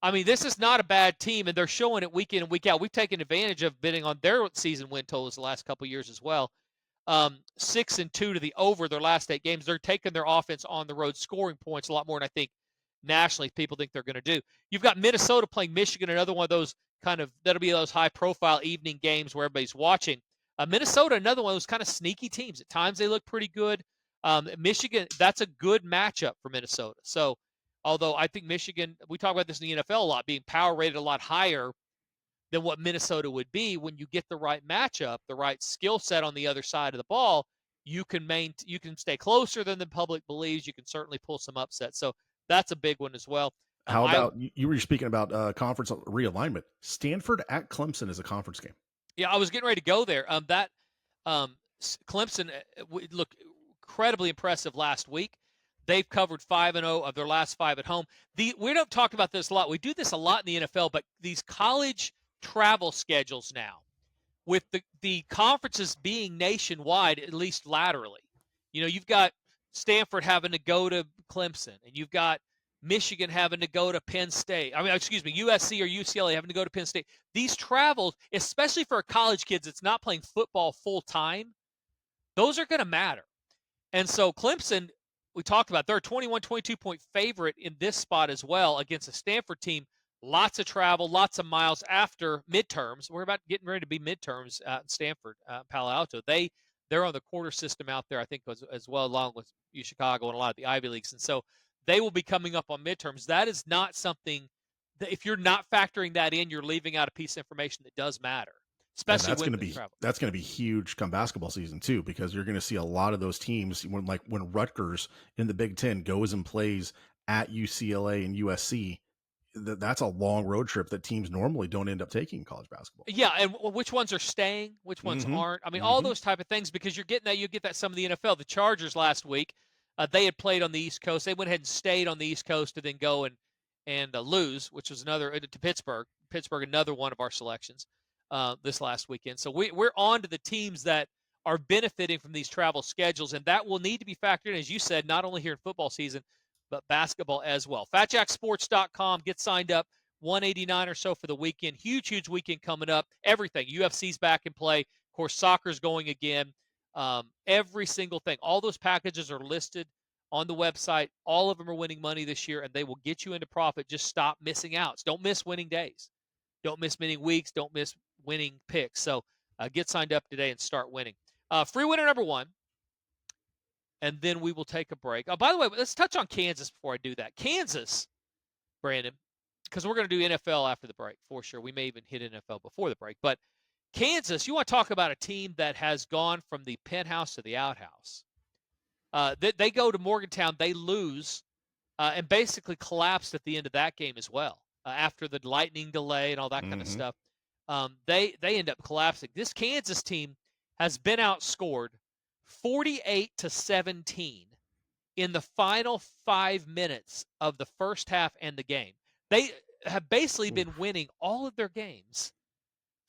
I mean, this is not a bad team, and they're showing it week in and week out. We've taken advantage of bidding on their season win totals the last couple of years as well. 6-2 to the over their last 8 games. They're taking their offense on the road, scoring points a lot more than I think nationally people think they're going to do. You've got Minnesota playing Michigan, another one of those that'll be those high-profile evening games where everybody's watching. Minnesota, another one of those kind of sneaky teams. At times they look pretty good. Michigan, that's a good matchup for Minnesota. So, although I think Michigan, we talk about this in the NFL a lot, being power rated a lot higher than what Minnesota would be, when you get the right matchup, the right skill set on the other side of the ball, you can stay closer than the public believes. You can certainly pull some upsets. So that's a big one as well. How about, you were speaking about conference realignment. Stanford at Clemson is a conference game. Yeah, I was getting ready to go there. Clemson looked incredibly impressive last week. They've covered 5-0 of their last 5 at home. We don't talk about this a lot. We do this a lot in the NFL, but these college travel schedules now, with the conferences being nationwide, at least laterally. You know, you've got Stanford having to go to Clemson, and you've got Michigan having to go to Penn State. USC or UCLA having to go to Penn State. These travels, especially for college kids that's not playing football full time, those are going to matter. And so Clemson, we talked about, they're a 21, 22-point favorite in this spot as well against a Stanford team. Lots of travel, lots of miles after midterms. We're about getting ready to be midterms at Stanford, Palo Alto. They're on the quarter system out there, I think, as well, along with Chicago and a lot of the Ivy Leagues. And so they will be coming up on midterms. That is not something that, if you're not factoring that in, you're leaving out a piece of information that does matter. Especially that's going to be huge come basketball season too, because you're going to see a lot of those teams when Rutgers in the Big Ten goes and plays at UCLA and USC. That's a long road trip that teams normally don't end up taking in college basketball. Yeah, and which ones are staying, which ones aren't. I mean, all those type of things, because you're getting that. You get that some of the NFL. The Chargers last week, they had played on the East Coast. They went ahead and stayed on the East Coast to then go and lose, which was another to Pittsburgh. Pittsburgh, another one of our selections this last weekend. So we're on to the teams that are benefiting from these travel schedules, and that will need to be factored in, as you said, not only here in football season, but basketball as well. FatJackSports.com. Get signed up. $189 or so for the weekend. Huge weekend coming up. Everything. UFC's back in play. Of course, soccer's going again. Every single thing. All those packages are listed on the website. All of them are winning money this year, and they will get you into profit. Just stop missing out. Don't miss winning days. Don't miss winning weeks. Don't miss winning picks. So get signed up today and start winning. Free winner number 1. And then we will take a break. Oh, by the way, let's touch on Kansas before I do that. Kansas, Brandon, because we're going to do NFL after the break for sure. We may even hit NFL before the break. But Kansas, you want to talk about a team that has gone from the penthouse to the outhouse. They go to Morgantown. They lose and basically collapsed at the end of that game as well after the lightning delay and all that kind of stuff. They end up collapsing. This Kansas team has been outscored 48-17 in the final 5 minutes of the first half and the game. They have basically been winning all of their games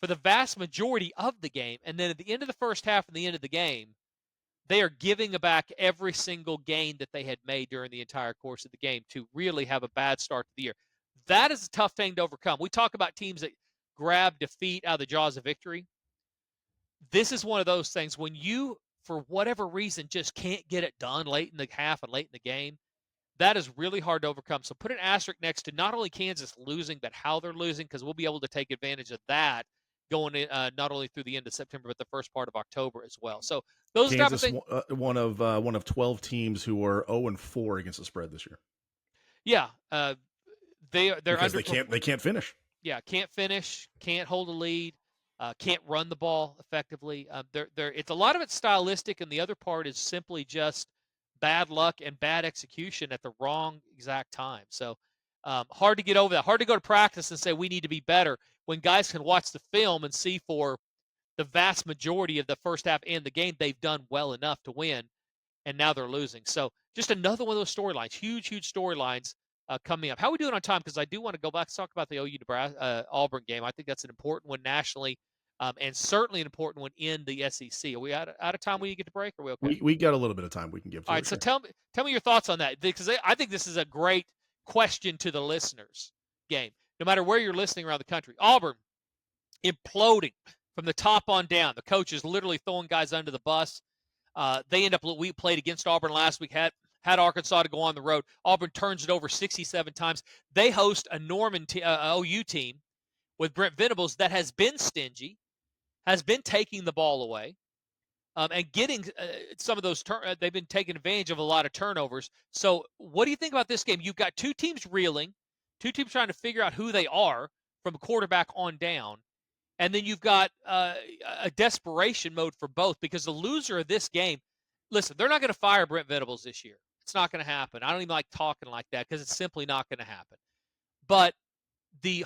for the vast majority of the game. And then at the end of the first half and the end of the game, they are giving back every single gain that they had made during the entire course of the game to really have a bad start to the year. That is a tough thing to overcome. We talk about teams that grab defeat out of the jaws of victory. This is one of those things when you, for whatever reason, just can't get it done late in the half and late in the game. That is really hard to overcome. So put an asterisk next to not only Kansas losing, but how they're losing, because we'll be able to take advantage of that going in, not only through the end of September, but the first part of October as well. So those Kansas, type of things. one of 12 teams who are 0-4 against the spread this year. Yeah, they're because they can't finish. Yeah, can't finish, can't hold a lead, can't run the ball effectively. It's a lot of it's stylistic, and the other part is simply just bad luck and bad execution at the wrong exact time. So hard to get over that. Hard to go to practice and say we need to be better when guys can watch the film and see for the vast majority of the first half and the game they've done well enough to win, and now they're losing. So just another one of those storylines, huge storylines coming up. How are we doing on time? Because I do want to go back and talk about the OU Auburn game. I think that's an important one nationally, and certainly an important one in the SEC. Are we out of time when you get to break? Or are we okay? We got a little bit of time we can give. All right, so tell me your thoughts on that, because I think this is a great question to the listeners. Game, no matter where you're listening around the country, Auburn imploding from the top on down. The coach is literally throwing guys under the bus. They end up. We played against Auburn last week. Had Arkansas to go on the road. Auburn turns it over 67 times. They host a OU team with Brent Venables that has been stingy, has been taking the ball away, and getting some of those. They've been taking advantage of a lot of turnovers. So, what do you think about this game? You've got two teams reeling, two teams trying to figure out who they are from quarterback on down, and then you've got a desperation mode for both, because the loser of this game. Listen, they're not going to fire Brent Venables this year. It's not going to happen. I don't even like talking like that because it's simply not going to happen. But the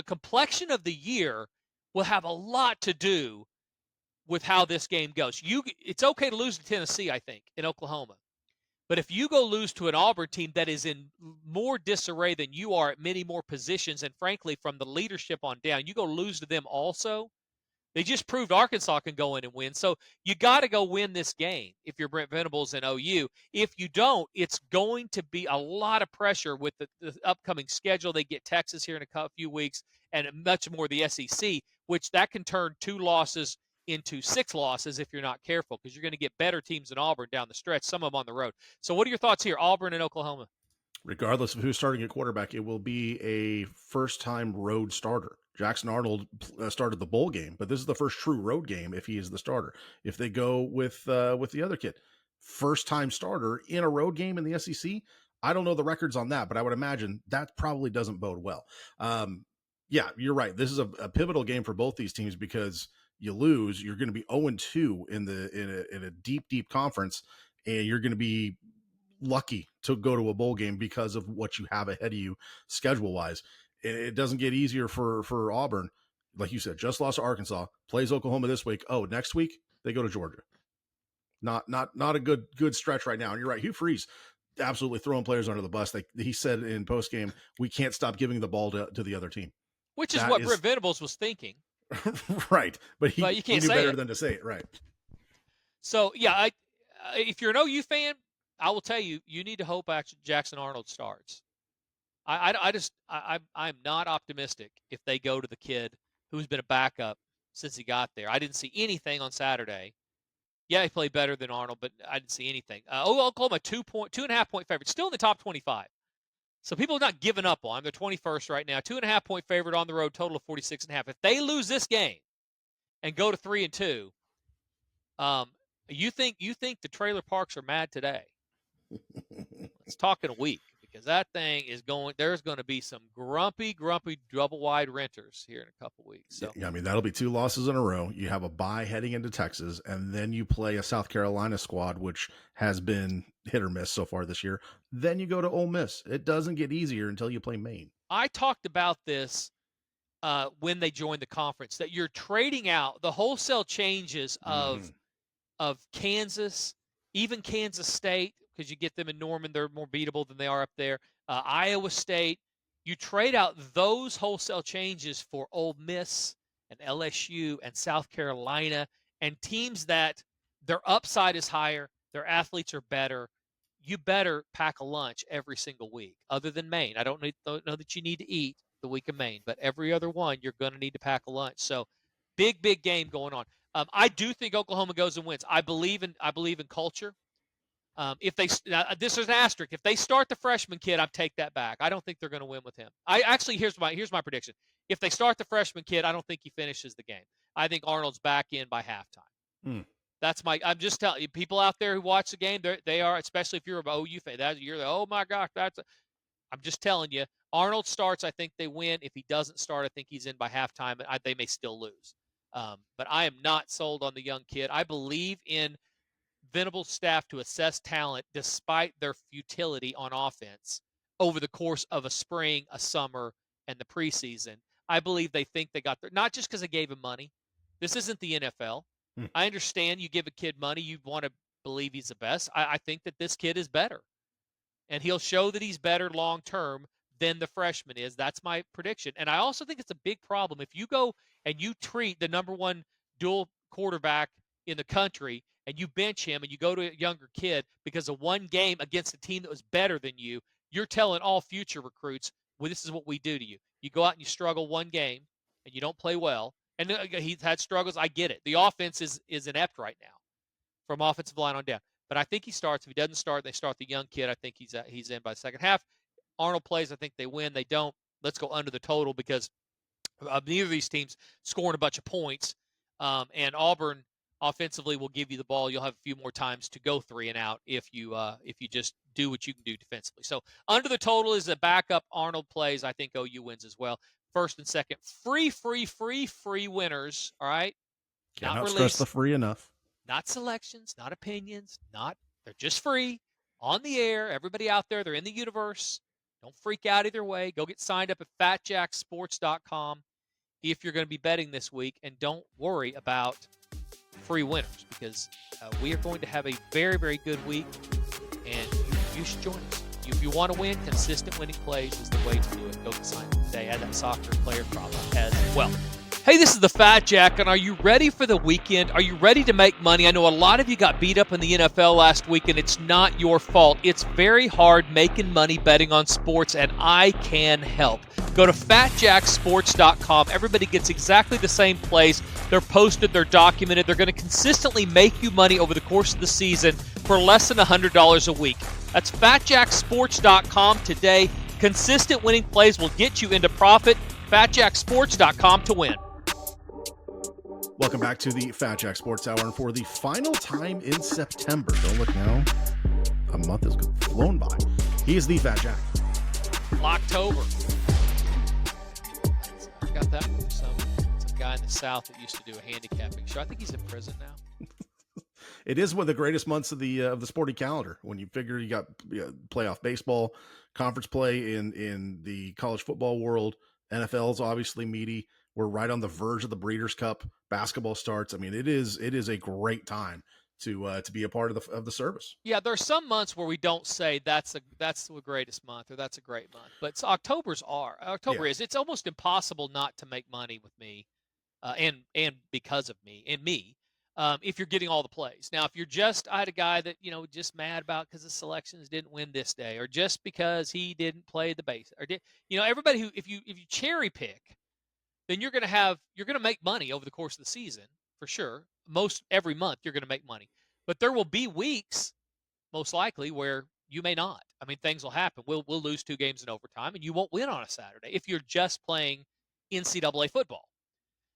complexion of the year will have a lot to do with how this game goes. It's okay to lose to Tennessee, I think, in Oklahoma. But if you go lose to an Auburn team that is in more disarray than you are at many more positions, and frankly, from the leadership on down, you go lose to them also. They just proved Arkansas can go in and win. So you got to go win this game if you're Brent Venables and OU. If you don't, it's going to be a lot of pressure with the upcoming schedule. They get Texas here in a few weeks, and much more the SEC, which that can turn 2 losses into 6 losses if you're not careful, because you're going to get better teams than Auburn down the stretch, some of them on the road. So what are your thoughts here, Auburn and Oklahoma? Regardless of who's starting at quarterback, it will be a first-time road starter. Jackson Arnold started the bowl game, but this is the first true road game if he is the starter. If they go with the other kid, first-time starter in a road game in the SEC, I don't know the records on that, but I would imagine that probably doesn't bode well. Yeah, you're right. This is a pivotal game for both these teams, because you lose, you're going to be 0-2 in a deep conference, and you're going to be lucky to go to a bowl game because of what you have ahead of you schedule-wise. It doesn't get easier for Auburn. Like you said, just lost to Arkansas, plays Oklahoma this week. Oh, next week they go to Georgia. Not a good stretch right now. And you're right, Hugh Freeze absolutely throwing players under the bus. He said in post game, we can't stop giving the ball to the other team, which is what Brent Venables was thinking. Right, but you can't knew say better it. than to say it. Right. So yeah, if you're an OU fan, I will tell you, you need to hope Jackson Arnold starts. I'm not optimistic if they go to the kid who's been a backup since he got there. I didn't see anything on Saturday. Yeah, he played better than Arnold, but I didn't see anything. Oklahoma 2.5 point favorite, still in the top 25. So people are not giving up on him. They're 21st right now. 2.5 point favorite on the road, total of 46.5. If they lose this game and go to 3-2, you think the trailer parks are mad today? Let's talk in a week, because that thing is going. There's going to be some grumpy double wide renters here in a couple weeks. So yeah, I mean, that'll be 2 losses in a row. You have a bye heading into Texas, and then you play a South Carolina squad, which has been hit or miss so far this year. Then you go to Ole Miss. It doesn't get easier until you play Maine. I talked about this when they joined the conference, that you're trading out the wholesale changes of Kansas, even Kansas State, because you get them in Norman, they're more beatable than they are up there. Iowa State, you trade out those wholesale changes for Ole Miss and LSU and South Carolina and teams that Their upside is higher. Their athletes are better. You better pack a lunch every single week, other than Maine. I don't know that you need to eat the week of Maine, but every other one, you're going to need to pack a lunch. So, big game going on. I do think Oklahoma goes and wins. I believe in culture. If they this is an asterisk. If they start the freshman kid, I take that back. I don't think they're going to win with him. I actually here's my prediction. If they start the freshman kid, I don't think he finishes the game. I think Arnold's back in by halftime. That's I'm just telling you, people out there who watch the game, they are, especially if you're an OU fan, oh my gosh, I'm just telling you, Arnold starts, I think they win. If he doesn't start, I think he's in by halftime. They may still lose. But I am not sold on the young kid. I believe in Venable's staff to assess talent despite their futility on offense over the course of a spring, a summer, and the preseason. I believe they think they got there, not just because they gave him money. This isn't the NFL. I understand you give a kid money, you want to believe he's the best. I think that this kid is better. And he'll show that he's better long term than the freshman is. That's my prediction. And I also think it's a big problem if you go and you treat the number one dual quarterback in the country and you bench him and you go to a younger kid because of one game against a team that was better than you, you're telling all future recruits, well, this is what we do to you. You go out and you struggle one game and you don't play well. And he's had struggles. I get it. The offense is inept right now from offensive line on down. But I think he starts. If he doesn't start, they start the young kid. I think he's in by the second half. Arnold plays. I think they win. They don't. Let's go under the total because neither of these teams scoring a bunch of points. And Auburn offensively will give you the ball. You'll have a few more times to go 3 and out if you just do what you can do defensively. So under the total is a backup. Arnold plays. I think OU wins as well. First and second, free winners. All right. Cannot stress the free enough. Not selections, not opinions, they're just free on the air. Everybody out there, they're in the universe. Don't freak out either way. Go get signed up at fatjacksports.com if you're going to be betting this week. And don't worry about free winners because we are going to have a very, very good week. And you should join us. If you want to win, consistent winning plays is the way to do it. Go get signed up today. Add that soccer player prop as well. Hey, this is the Fat Jack, and are you ready for the weekend? Are you ready to make money? I know a lot of you got beat up in the NFL last week, and it's not your fault. It's very hard making money betting on sports, and I can help. Go to fatjacksports.com. Everybody gets exactly the same plays. They're posted, they're documented. They're going to consistently make you money over the course of the season for less than $100 a week. That's fatjacksports.com today. Consistent winning plays will get you into profit. fatjacksports.com to win. Welcome back to the Fat Jack Sports Hour, and for the final time in September, don't look now, a month has flown by. He is the Fat Jack. Locktober. I got that from some guy in the South that used to do a handicapping show. I think he's in prison now. It is one of the greatest months of the sporting calendar. When you figure you got playoff baseball, conference play in the college football world, NFL's obviously meaty. We're right on the verge of the Breeders' Cup. Basketball starts. I mean, it is a great time to be a part of the service. Yeah, there are some months where we don't say that's the greatest month or that's a great month, but October is. It's almost impossible not to make money with me, and because of me and me. If you're getting all the plays. Now, if you're I had a guy that, just mad about because the selections didn't win this day, or just because he didn't play the base, or everybody who, if you cherry pick, then you're going to make money over the course of the season for sure. Every month you're going to make money, but there will be weeks, most likely, where you may not. I mean, things will happen. We'll lose 2 games in overtime, and you won't win on a Saturday if you're just playing NCAA football.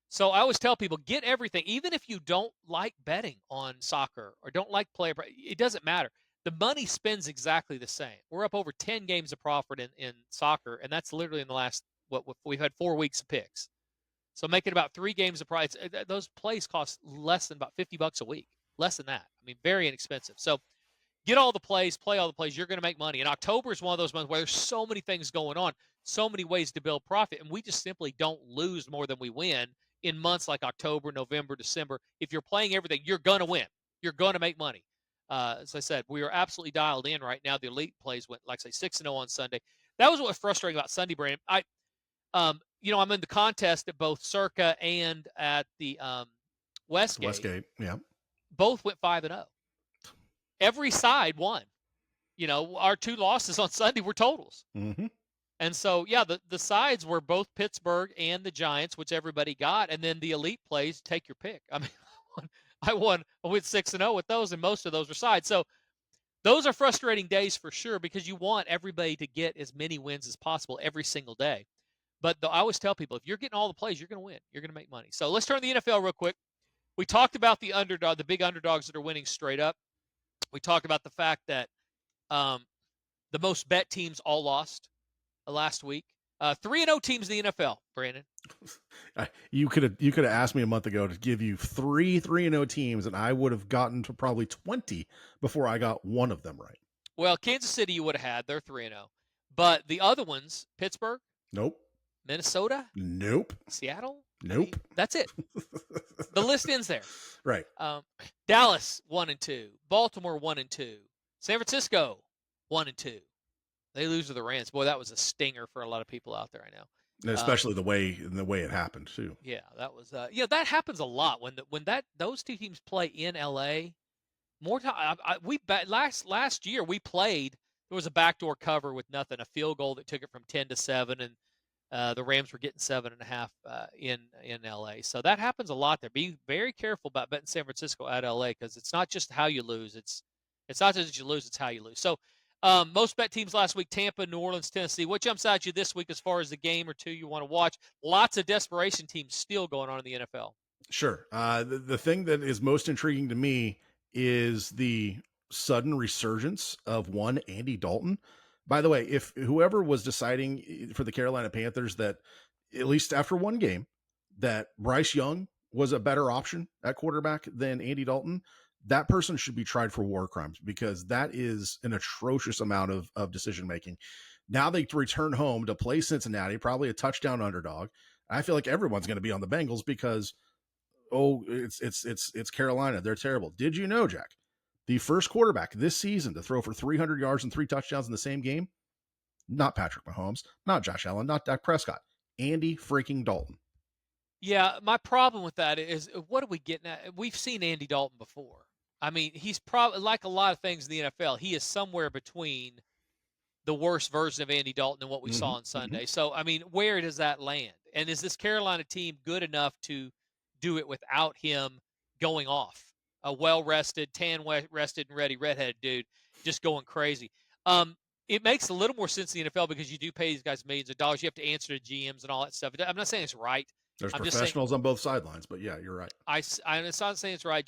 So I always tell people, get everything, even if you don't like betting on soccer or don't like it doesn't matter. The money spends exactly the same. We're up over 10 games of profit in soccer, and that's literally in the last, we've had 4 weeks of picks. So making about 3 games of price, those plays cost less than about $50 a week, less than that. I mean, very inexpensive. So get all the plays, play all the plays. You're going to make money. And October is one of those months where there's so many things going on, so many ways to build profit, and we just simply don't lose more than we win in months like October, November, December. If you're playing everything, you're going to win. You're going to make money. As I said, we are absolutely dialed in right now. The elite plays went, like I say, 6-0 on Sunday. That was what was frustrating about Sunday, Brandon. I'm in the contest at both Circa and at the Westgate. Yeah. both went 5-0. Every side won. Our 2 losses on Sunday were totals. Mm-hmm. And so, yeah, the sides were both Pittsburgh and the Giants, which everybody got, and then the elite plays, take your pick. I mean, I went 6-0 with those, and most of those were sides. So those are frustrating days for sure because you want everybody to get as many wins as possible every single day. But I always tell people, if you're getting all the plays, you're going to win. You're going to make money. So let's turn to the NFL real quick. We talked about the big underdogs that are winning straight up. We talked about the fact that the most bet teams all lost last week. 3-0 teams in the NFL, Brandon. You could have asked me a month ago to give you 3-0 teams, and I would have gotten to probably 20 before I got one of them right. Well, Kansas City you would have had. They're 3-0. But the other ones, Pittsburgh? Nope. Minnesota? Nope. Seattle? Nope. I mean, that's it. The list ends there. Right. Dallas 1-2. Baltimore 1-2. San Francisco 1-2. They lose to the Rams. Boy, that was a stinger for a lot of people out there right now. And especially the way it happened too. Yeah, that was that happens a lot when those 2 teams play in LA. More time last year we played. There was a backdoor cover with nothing, a field goal that took it from 10-7, and the Rams were getting 7.5 in LA. So that happens a lot there. Be very careful about betting San Francisco at LA because it's not just how you lose. It's not just that you lose; it's how you lose. So. Most bet teams last week, Tampa, New Orleans, Tennessee. What jumps out at you this week as far as the game or 2 you want to watch? Lots of desperation teams still going on in the NFL. Sure. The thing that is most intriguing to me is the sudden resurgence of one Andy Dalton. By the way, if whoever was deciding for the Carolina Panthers that, at least after one game, that Bryce Young was a better option at quarterback than Andy Dalton, that person should be tried for war crimes because that is an atrocious amount of decision-making. Now they return home to play Cincinnati, probably a touchdown underdog. I feel like everyone's going to be on the Bengals because, it's Carolina. They're terrible. Did you know, Jack, the first quarterback this season to throw for 300 yards and 3 touchdowns in the same game? Not Patrick Mahomes, not Josh Allen, not Dak Prescott, Andy freaking Dalton. Yeah, my problem with that is what are we getting at? We've seen Andy Dalton before. I mean, he's probably, like a lot of things in the NFL, he is somewhere between the worst version of Andy Dalton and what we saw on Sunday. So, I mean, where does that land? And is this Carolina team good enough to do it without him going off? A well-rested, tan-rested, and ready redheaded dude just going crazy. It makes a little more sense in the NFL because you do pay these guys millions of dollars. You have to answer to GMs and all that stuff. I'm not saying it's right. There's I'm professionals on both sidelines, but yeah, you're right. It's not saying it's right.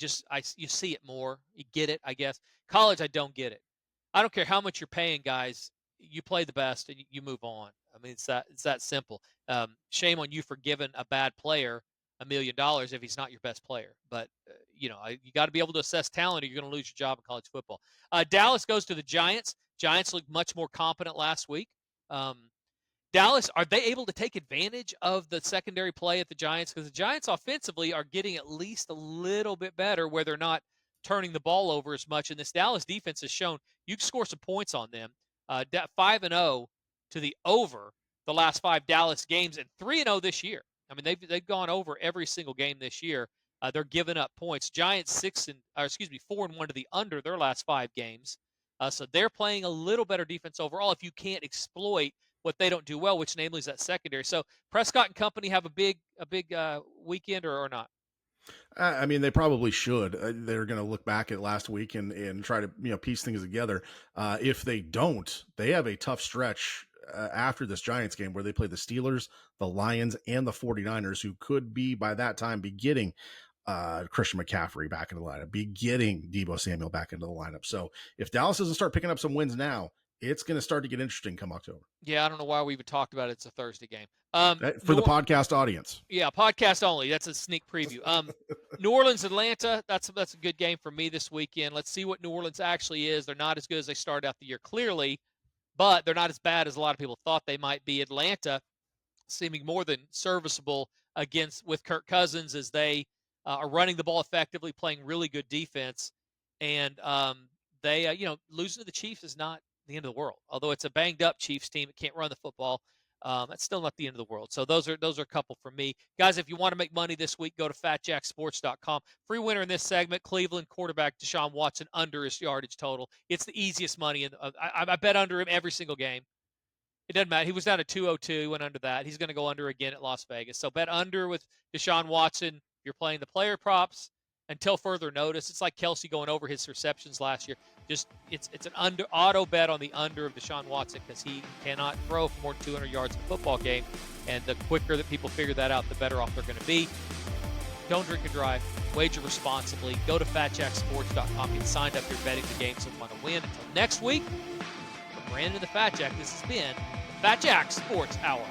You see it more. You get it, I guess. College, I don't get it. I don't care how much you're paying guys. You play the best and you move on. I mean, it's that simple. Shame on you for giving a bad player $1 million if he's not your best player. But you got to be able to assess talent or you're going to lose your job in college football. Dallas goes to the Giants. Giants looked much more competent last week. Dallas, are they able to take advantage of the secondary play at the Giants? Because the Giants offensively are getting at least a little bit better where they're not turning the ball over as much. And this Dallas defense has shown you can score some points on them. 5-0 to the over the last 5 Dallas games and 3-0 this year. I mean, they've gone over every single game this year. They're giving up points. Giants 4-1 to the under their last 5 games. So they're playing a little better defense overall if you can't exploit what they don't do well, which namely is that secondary. So Prescott and company have a big weekend or not? I mean, they probably should. They're going to look back at last week and try to piece things together. If they don't, they have a tough stretch after this Giants game where they play the Steelers, the Lions, and the 49ers, who could be by that time be getting Christian McCaffrey back into the lineup, be getting Deebo Samuel back into the lineup. So if Dallas doesn't start picking up some wins now, it's going to start to get interesting come October. Yeah, I don't know why we even talked about it. It's a Thursday game. For the podcast audience. Yeah, podcast only. That's a sneak preview. New Orleans, Atlanta, that's a good game for me this weekend. Let's see what New Orleans actually is. They're not as good as they started out the year, clearly, but they're not as bad as a lot of people thought they might be. Atlanta seeming more than serviceable with Kirk Cousins as they are running the ball effectively, playing really good defense. And losing to the Chiefs is not the end of the world, although it's a banged up Chiefs team that can't run the football. That's still not the end of the world. So those are a couple for me. Guys, if you want to make money this week, go to fatjacksports.com. Free winner in this segment, Cleveland quarterback Deshaun Watson under his yardage total. It's the easiest money. I bet under him every single game. It doesn't matter. He was down at 202. He went under that. He's going to go under again at Las Vegas. So bet under with Deshaun Watson. If you're playing the player props until further notice. It's like Kelsey going over his receptions last year. Just it's an auto bet on the under of Deshaun Watson because he cannot throw for more than 200 yards in a football game. And the quicker that people figure that out, the better off they're going to be. Don't drink and drive. Wager responsibly. Go to fatjacksports.com. Get signed up. You're betting the game, so want to win. Until next week, for Brandon the Fat Jack, this has been the Fat Jack Sports Hour.